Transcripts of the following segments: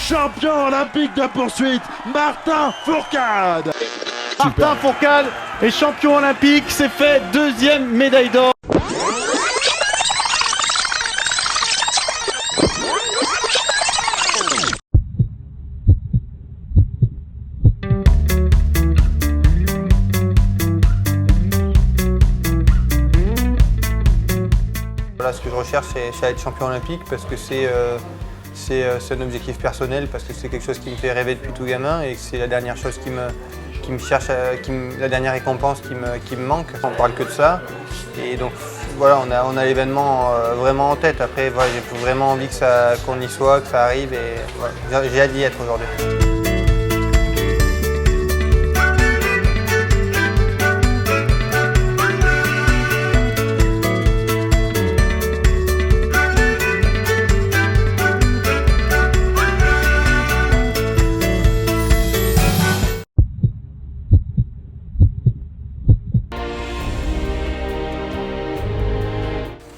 Champion olympique de poursuite, Martin Fourcade. Martin Fourcade est champion olympique, s'est fait 2e médaille d'or. Voilà, ce que je recherche, c'est à être champion olympique parce que c'est un objectif personnel, parce que c'est quelque chose qui me fait rêver depuis tout gamin et c'est la dernière chose la dernière récompense qui me manque. On ne parle que de ça et donc voilà, on a l'événement vraiment en tête. Après, voilà, j'ai vraiment envie qu'on y soit, que ça arrive et voilà, j'ai hâte d'y être aujourd'hui.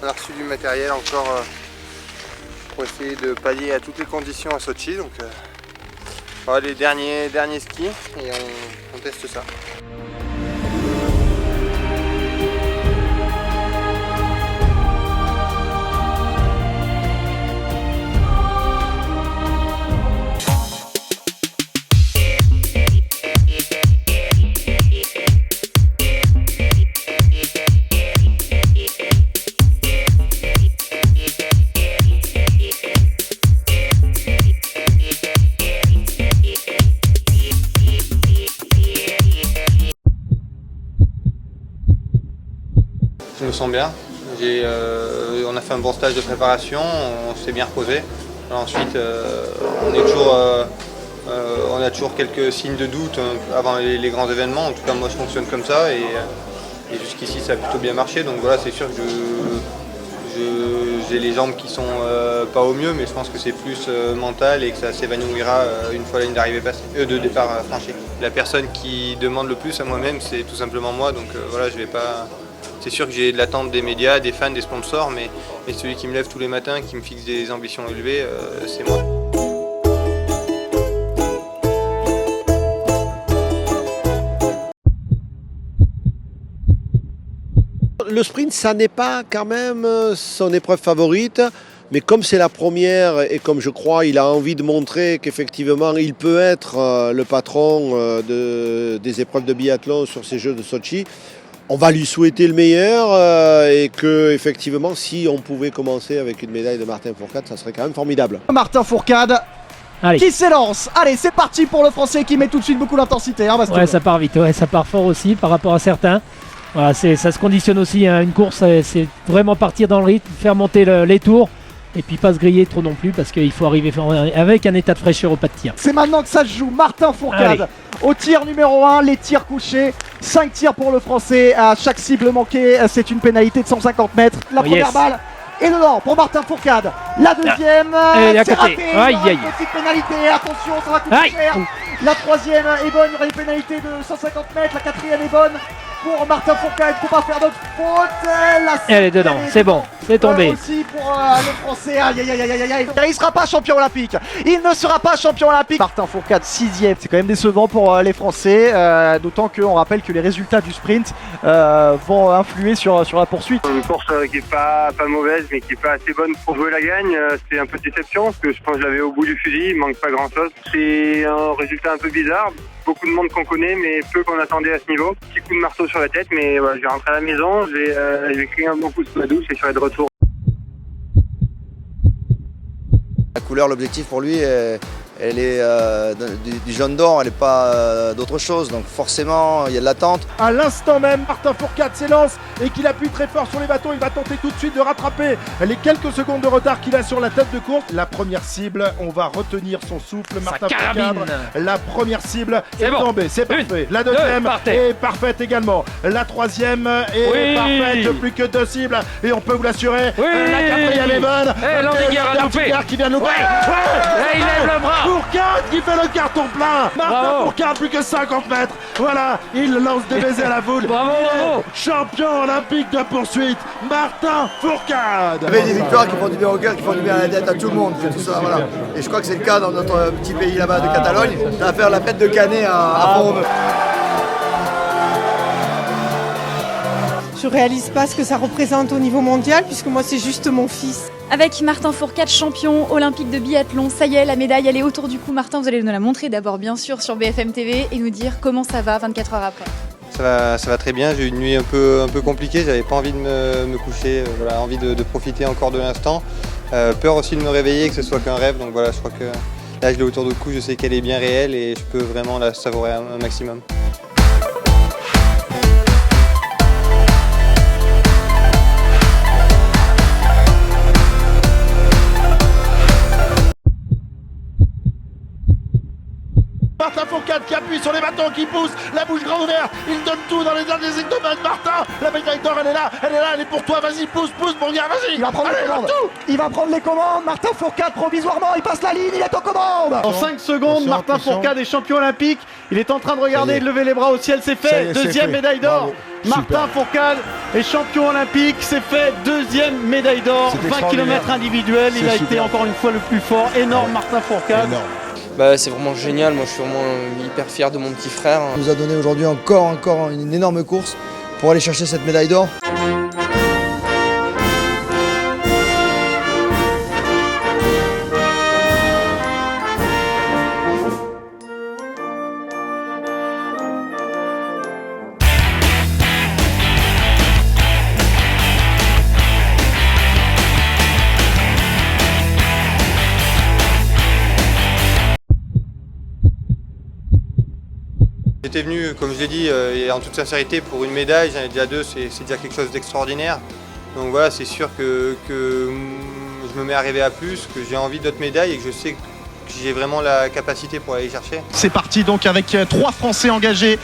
On a reçu du matériel encore pour essayer de pallier à toutes les conditions à Sochi. Donc voilà les derniers skis et on teste ça. Je me sens bien, on a fait un bon stage de préparation, on s'est bien reposé. Alors ensuite, on a toujours quelques signes de doute avant les grands événements. En tout cas, moi je fonctionne comme ça et jusqu'ici ça a plutôt bien marché. Donc voilà, c'est sûr que j'ai les jambes qui sont pas au mieux, mais je pense que c'est plus mental et que ça s'évanouira une fois la ligne d'arrivée de départ franchie. La personne qui demande le plus à moi-même, c'est tout simplement moi. Donc voilà, je vais pas. C'est sûr que j'ai de l'attente des médias, des fans, des sponsors, mais celui qui me lève tous les matins, qui me fixe des ambitions élevées, c'est moi. Le sprint, ça n'est pas quand même son épreuve favorite, mais comme c'est la première et comme je crois il a envie de montrer qu'effectivement il peut être le patron des épreuves de biathlon sur ces Jeux de Sochi, on va lui souhaiter le meilleur et que effectivement si on pouvait commencer avec une médaille de Martin Fourcade, ça serait quand même formidable. Martin Fourcade qui s'élance. Allez, c'est parti pour le Français qui met tout de suite beaucoup d'intensité. Hein, ouais, ça part vite, ouais, ça part fort aussi par rapport à certains. Voilà, ça se conditionne aussi, hein, une course, c'est vraiment partir dans le rythme, faire monter les tours. Et puis pas se griller trop non plus parce qu'il faut arriver avec un état de fraîcheur au pas de tir. C'est maintenant que ça se joue. Martin Fourcade au tir numéro 1, les tirs couchés. 5 tirs pour le Français. À chaque cible manquée, c'est une pénalité de 150 mètres. La première balle est dedans pour Martin Fourcade. La deuxième, c'est raté. Petite pénalité, attention, ça va coûter cher. La troisième est bonne, il y aura une pénalité de 150 mètres. La quatrième est bonne pour Martin Fourcade. Il ne faut pas faire d'autres fautes. Elle est dedans, c'est bon, c'est tombé. Aussi pour le Français, aïe. Il ne sera pas champion olympique. Il ne sera pas champion olympique. Martin Fourcade, 6e. C'est quand même décevant pour les Français. D'autant qu'on rappelle que les résultats du sprint vont influer sur la poursuite. Une course qui n'est pas mauvaise, mais qui n'est pas assez bonne pour jouer la gagne. C'est un peu de déception, parce que je pense que je l'avais au bout du fusil. Il ne manque pas grand-chose. C'est un résultat un peu bizarre. Beaucoup de monde qu'on connaît, mais peu qu'on attendait à ce niveau. Petit coup de marteau sur la tête, mais voilà, je vais rentrer à la maison, je vais crier un bon coup sous la douche et je serai de retour. La couleur, l'objectif pour lui, elle est du jaune d'or, elle n'est pas d'autre chose. Donc forcément, il y a de l'attente. À l'instant même, Martin Fourcade s'élance et qu'il appuie très fort sur les bateaux. Il va tenter tout de suite de rattraper les quelques secondes de retard qu'il a sur la tête de course. La première cible, on va retenir son souffle. Martin Fourcade, la première cible est tombée, c'est parfait. La deuxième est parfaite également. La troisième est parfaite, plus que 2 cibles. Et on peut vous l'assurer, la quatrième est bonne. Landiger a loupé. Qui vient de louper. Il lève le bras. Fourcade qui fait le carton plein. Martin Fourcade, plus que 50 mètres. Voilà, il lance des baisers à la foule. Bravo. Champion olympique de poursuite, Martin Fourcade. Il y avait des victoires qui font du bien au cœur, qui font du bien à la tête à tout le monde. Tout ça, voilà. Et je crois que c'est le cas dans notre petit pays là-bas de Catalogne. Ça va faire la fête de Canet à Pont-Romeu. Je réalise pas ce que ça représente au niveau mondial puisque moi c'est juste mon fils. Avec Martin Fourcade, champion olympique de biathlon, ça y est, la médaille elle est autour du cou. Martin, vous allez nous la montrer d'abord bien sûr sur BFM TV et nous dire comment ça va 24 heures après. Ça va très bien, j'ai eu une nuit un peu compliquée, j'avais pas envie de me coucher, voilà, envie de profiter encore de l'instant. Peur aussi de me réveiller, que ce soit qu'un rêve, donc voilà, je crois que là je l'ai autour du cou, je sais qu'elle est bien réelle et je peux vraiment la savourer un maximum. Martin Fourcade qui appuie sur les bâtons, qui pousse, la bouche grande ouverte, il donne tout dans les derniers examens de Martin. La médaille d'or, elle est là, elle est pour toi, vas-y, pousse, mon gars, vas-y. Il va prendre les commandes. Il va prendre les commandes. Martin Fourcade provisoirement, il passe la ligne, il est aux commandes. En 5 secondes, Martin Fourcade est champion olympique. Il est en train de regarder et de lever les bras au ciel, c'est fait. Deuxième médaille d'or. Martin Fourcade est champion olympique, c'est fait. Deuxième médaille d'or, 20 km individuel. Il a été encore une fois le plus fort. Énorme Martin Fourcade. C'est vraiment génial, moi je suis vraiment hyper fier de mon petit frère. Il nous a donné aujourd'hui encore une énorme course pour aller chercher cette médaille d'or. J'étais venu, comme je l'ai dit, et en toute sincérité, pour une médaille, j'en ai déjà deux, c'est déjà quelque chose d'extraordinaire. Donc voilà, c'est sûr que je me mets à rêver à plus, que j'ai envie d'autres médailles et que je sais que j'ai vraiment la capacité pour aller chercher. C'est parti donc avec 3 Français engagés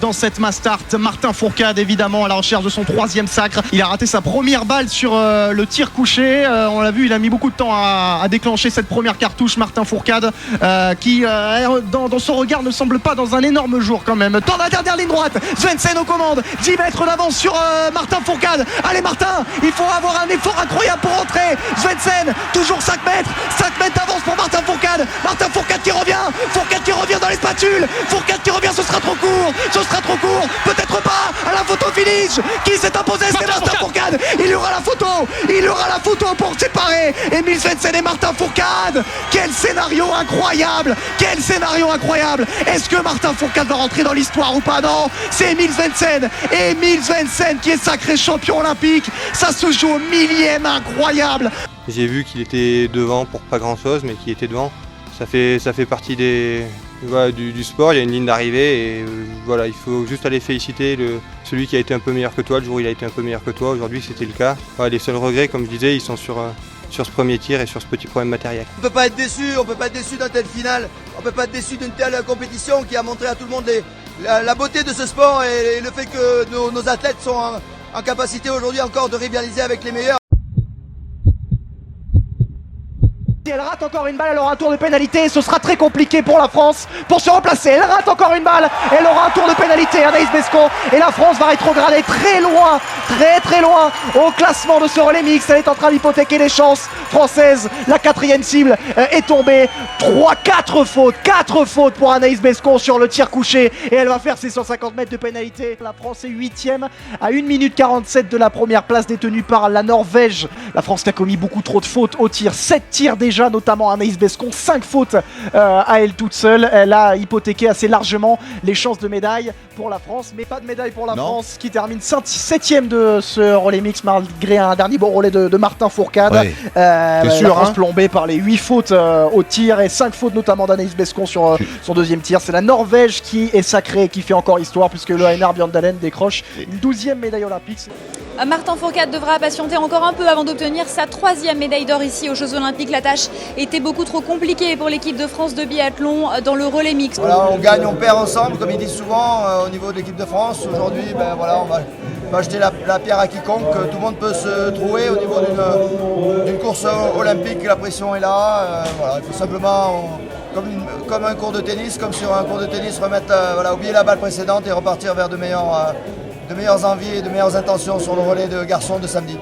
dans cette mass start. Martin Fourcade évidemment à la recherche de son 3e sacre. Il a raté sa première balle sur le tir couché. On l'a vu, il a mis beaucoup de temps à déclencher cette première cartouche. Martin Fourcade qui dans son regard ne semble pas dans un énorme jour quand même. Dans la dernière ligne droite, Svensson aux commandes, 10 mètres d'avance sur Martin Fourcade. Allez Martin, il faut avoir un effort incroyable pour rentrer. Svensson, toujours 5 mètres d'avance pour Martin Fourcade. Martin Fourcade qui revient dans les spatules. Fourcade qui revient, ce sera trop court, peut-être pas. À la photo finish, qui s'est imposé, c'est Martin Fourcade. Il y aura la photo pour séparer Emil Svensson et Martin Fourcade. Quel scénario incroyable. Est-ce que Martin Fourcade va rentrer dans l'histoire ou pas? Non, c'est Emil Svensson qui est sacré champion olympique. Ça se joue au millième, incroyable. J'ai vu qu'il était devant pour pas grand chose, mais qu'il était devant. Ça fait partie du sport, il y a une ligne d'arrivée et voilà, il faut juste aller féliciter celui qui a été un peu meilleur que toi, le jour où il a été un peu meilleur que toi, aujourd'hui c'était le cas. Voilà, les seuls regrets, comme je disais, ils sont sur ce premier tir et sur ce petit problème matériel. On peut pas être déçu d'un tel final, on peut pas être déçu d'une telle compétition qui a montré à tout le monde la beauté de ce sport et le fait que nos athlètes sont en capacité aujourd'hui encore de rivaliser avec les meilleurs. Si elle rate encore une balle, elle aura un tour de pénalité. Ce sera très compliqué pour la France pour se replacer. Elle rate encore une balle, elle aura un tour de pénalité. Anaïs Bescon et la France va rétrograder très loin au classement de ce relais mixte. Elle est en train d'hypothéquer les chances françaises. La 4e cible est tombée. 4 fautes pour Anaïs Bescon sur le tir couché et elle va faire ses 150 mètres de pénalité. La France est 8e à 1 minute 47 de la première place détenue par la Norvège. La France qui a commis beaucoup trop de fautes au tir. 7 tirs déjà, notamment Anaïs Bescon, 5 fautes à elle toute seule. Elle a hypothéqué assez largement les chances de médaille pour la France, mais pas de médaille pour la France qui termine 7e de ce relais mix malgré un dernier bon relais de Martin Fourcade. La France plombée par les 8 fautes au tir et 5 fautes notamment d'Anaïs Bescon sur son 2e tir. C'est la Norvège qui est sacrée et qui fait encore histoire puisque le Einar Bjørndalen décroche une 12e médaille olympique. Martin Fourcade devra patienter encore un peu avant d'obtenir sa 3e médaille d'or ici aux Jeux Olympiques. La tâche était beaucoup trop compliquée pour l'équipe de France de biathlon dans le relais mixte. Voilà, on gagne, on perd ensemble, comme ils disent souvent au niveau de l'équipe de France. Aujourd'hui, on va jeter la pierre à quiconque. Tout le monde peut se trouver au niveau d'une course olympique. La pression est là. Il faut simplement comme un cours de tennis, comme sur un cours de tennis, oublier la balle précédente et repartir vers de meilleures envies et de meilleures intentions sur le relais de garçons de samedi.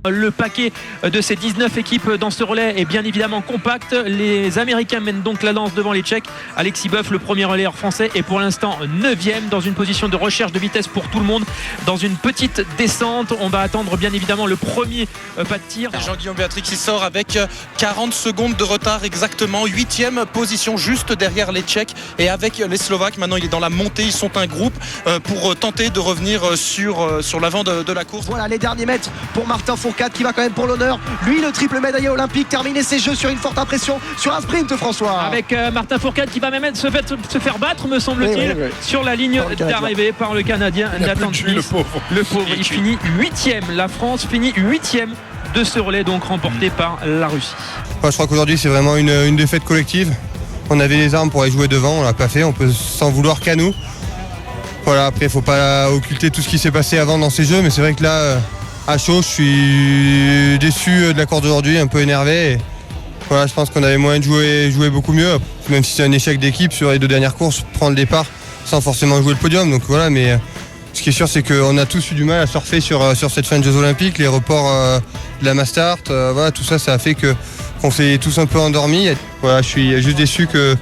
Le paquet de ces 19 équipes dans ce relais est bien évidemment compact. Les Américains mènent donc la lance devant les Tchèques. Alexis Boeuf, le premier relayeur français, est pour l'instant 9e dans une position de recherche de vitesse pour tout le monde. Dans une petite descente, on va attendre bien évidemment le premier pas de tir. Jean-Guillaume Béatrix il sort avec 40 secondes de retard exactement. 8e position juste derrière les Tchèques et avec les Slovaques. Maintenant il est dans la montée, ils sont un groupe pour tenter de revenir sur l'avant de la course. Voilà les derniers mètres pour Martin Fourcade qui va quand même pour l'honneur. Lui, le triple médaillé olympique, terminer ses jeux sur une forte impression sur un sprint, François. Avec Martin Fourcade qui va même se faire battre, me semble-t-il, sur la ligne d'arrivée par le Canadien Nathan Smith. Le pauvre, il finit 8e. La France finit 8e de ce relais, donc remporté par la Russie. Je crois qu'aujourd'hui, c'est vraiment une défaite collective. On avait les armes pour aller jouer devant, on l'a pas fait, on peut s'en vouloir qu'à nous. Voilà, après, il ne faut pas occulter tout ce qui s'est passé avant dans ces jeux, mais c'est vrai que là, à chaud, je suis déçu de la course d'aujourd'hui, un peu énervé. Et voilà, je pense qu'on avait moyen de jouer beaucoup mieux, même si c'est un échec d'équipe sur les 2 dernières courses, prendre le départ sans forcément jouer le podium. Donc voilà, mais ce qui est sûr, c'est qu'on a tous eu du mal à surfer sur cette fin de Jeux Olympiques, les reports de la Mastart, voilà, tout ça, ça a fait qu'on s'est tous un peu endormis. Voilà, je suis juste déçu que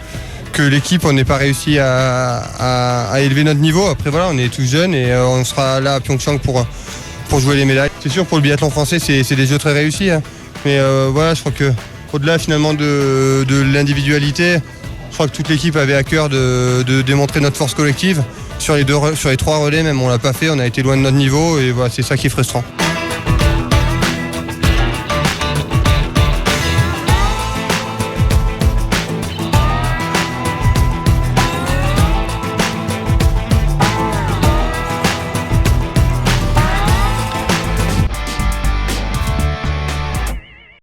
l'équipe, on n'ait pas réussi à élever notre niveau. Après voilà, on est tous jeunes et on sera là à Pyeongchang pour jouer les médailles. C'est sûr, pour le biathlon français, c'est des jeux très réussis. Hein. Mais voilà, je crois qu'au-delà finalement de l'individualité, je crois que toute l'équipe avait à cœur de démontrer notre force collective. Sur les 3 relais même, on l'a pas fait, on a été loin de notre niveau et voilà, c'est ça qui est frustrant.